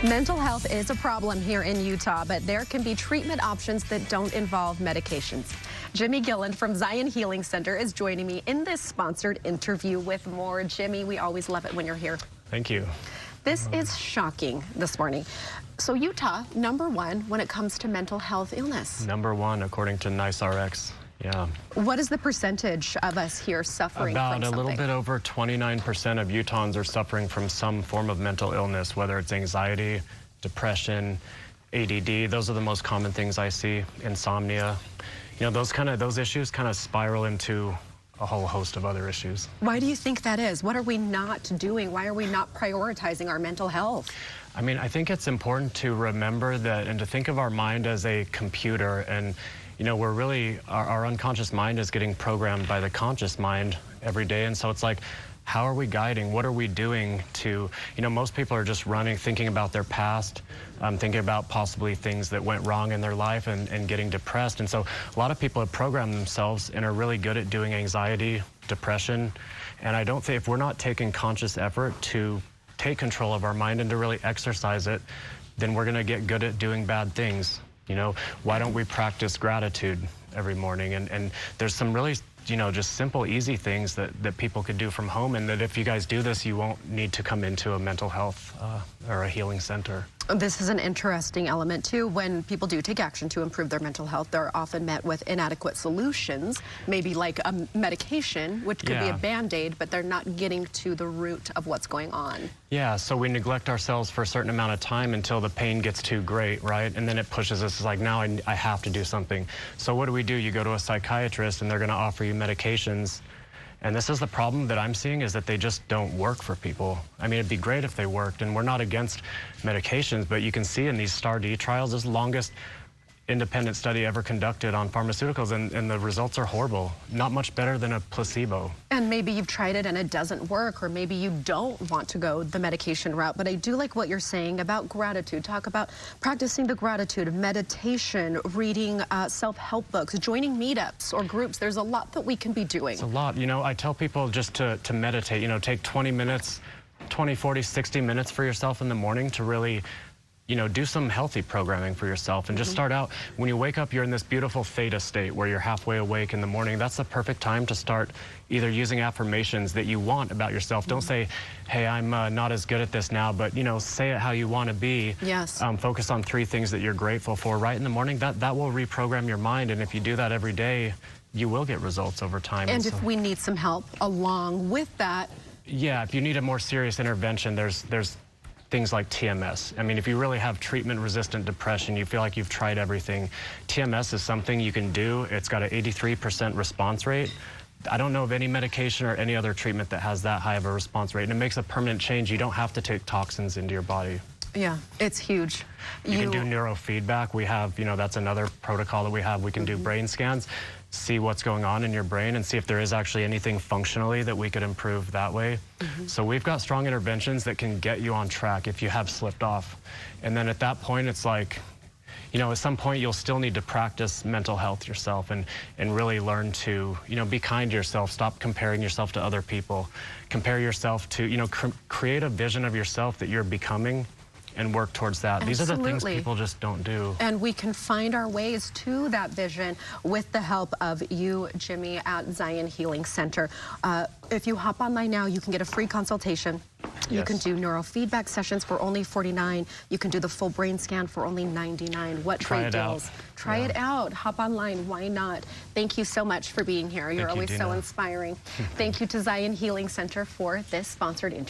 Mental health is a problem here in Utah, but there can be treatment options that don't involve medications. Jimmy Gilland from Zion Healing Center is joining me in this sponsored interview with more. Jimmy, we always love it when you're here. Thank you. This is shocking this morning. So Utah, #1 when it comes to mental health illness. #1 according to NICE-RX. Yeah. What is the percentage of us here suffering from something? About a little bit over 29% of Utahns are suffering from some form of mental illness, whether it's anxiety, depression, ADD. Those are the most common things I see. Insomnia. You know, those issues kind of spiral into a whole host of other issues. Why do you think that is? What are we not doing? Why are we not prioritizing our mental health? I mean, I think it's important to remember that and to think of our mind as a computer, and you know, we're really, our unconscious mind is getting programmed by the conscious mind every day. And so it's like, how are we guiding? What are we doing to, you know, most people are just running, thinking about their past, thinking about possibly things that went wrong in their life and getting depressed. And so a lot of people have programmed themselves and are really good at doing anxiety, depression. And I don't think if we're not taking conscious effort to take control of our mind and to really exercise it, then we're going to get good at doing bad things. You know, why don't we practice gratitude every morning? And there's some really, you know, just simple, easy things that people could do from home, and that if you guys do this, you won't need to come into a mental health or a healing center. This is an interesting element, too. When people do take action to improve their mental health, they're often met with inadequate solutions, maybe like a medication, which could be a Band-Aid, but they're not getting to the root of what's going on. Yeah, so we neglect ourselves for a certain amount of time until the pain gets too great, right? And then it pushes us, it's like, now I have to do something. So what do? You go to a psychiatrist, and they're going to offer you medications. And this is the problem that I'm seeing, is that they just don't work for people. I mean, it'd be great if they worked, and we're not against medications, but you can see in these STAR*D trials, this is the longest independent study ever conducted on pharmaceuticals, and the results are horrible. Not much better than a placebo. And maybe you've tried it and it doesn't work, or maybe you don't want to go the medication route. But I do like what you're saying about gratitude. Talk about practicing the gratitude, meditation, reading self-help books, joining meetups or groups. There's a lot that we can be doing. It's a lot. You know, I tell people just to meditate, you know, take 20 minutes, 20, 40, 60 minutes for yourself in the morning to really, you know, do some healthy programming for yourself, and just start out. When you wake up, you're in this beautiful theta state where you're halfway awake in the morning. That's the perfect time to start either using affirmations that you want about yourself. Don't say, hey, I'm not as good at this now, but, you know, say it how you want to be. Yes. Focus on 3 things that you're grateful for right in the morning. That will reprogram your mind, and if you do that every day, you will get results over time. And if we need some help along with that. Yeah, if you need a more serious intervention, there's things like TMS. I mean, if you really have treatment-resistant depression, you feel like you've tried everything, TMS is something you can do. It's got an 83% response rate. I don't know of any medication or any other treatment that has that high of a response rate, and it makes a permanent change. You don't have to take toxins into your body. Yeah, it's huge. You can do neurofeedback. We have, you know, that's another protocol that we have. We can do brain scans, see what's going on in your brain, and see if there is actually anything functionally that we could improve that way. So we've got strong interventions that can get you on track if you have slipped off. And then at that point, it's like, you know, at some point you'll still need to practice mental health yourself and really learn to, you know, be kind to yourself. Stop comparing yourself to other people. Compare yourself to, you know, create a vision of yourself that you're becoming, and work towards that. Absolutely. These are the things people just don't do. And we can find our ways to that vision with the help of you, Jimmy, at Zion Healing Center. If you hop online now, you can get a free consultation. You can do neurofeedback sessions for only $49. You can do the full brain scan for only $99. What great deals. Try it out. Hop online. Why not? Thank you so much for being here. You're always so inspiring. Thank you to Zion Healing Center for this sponsored interview.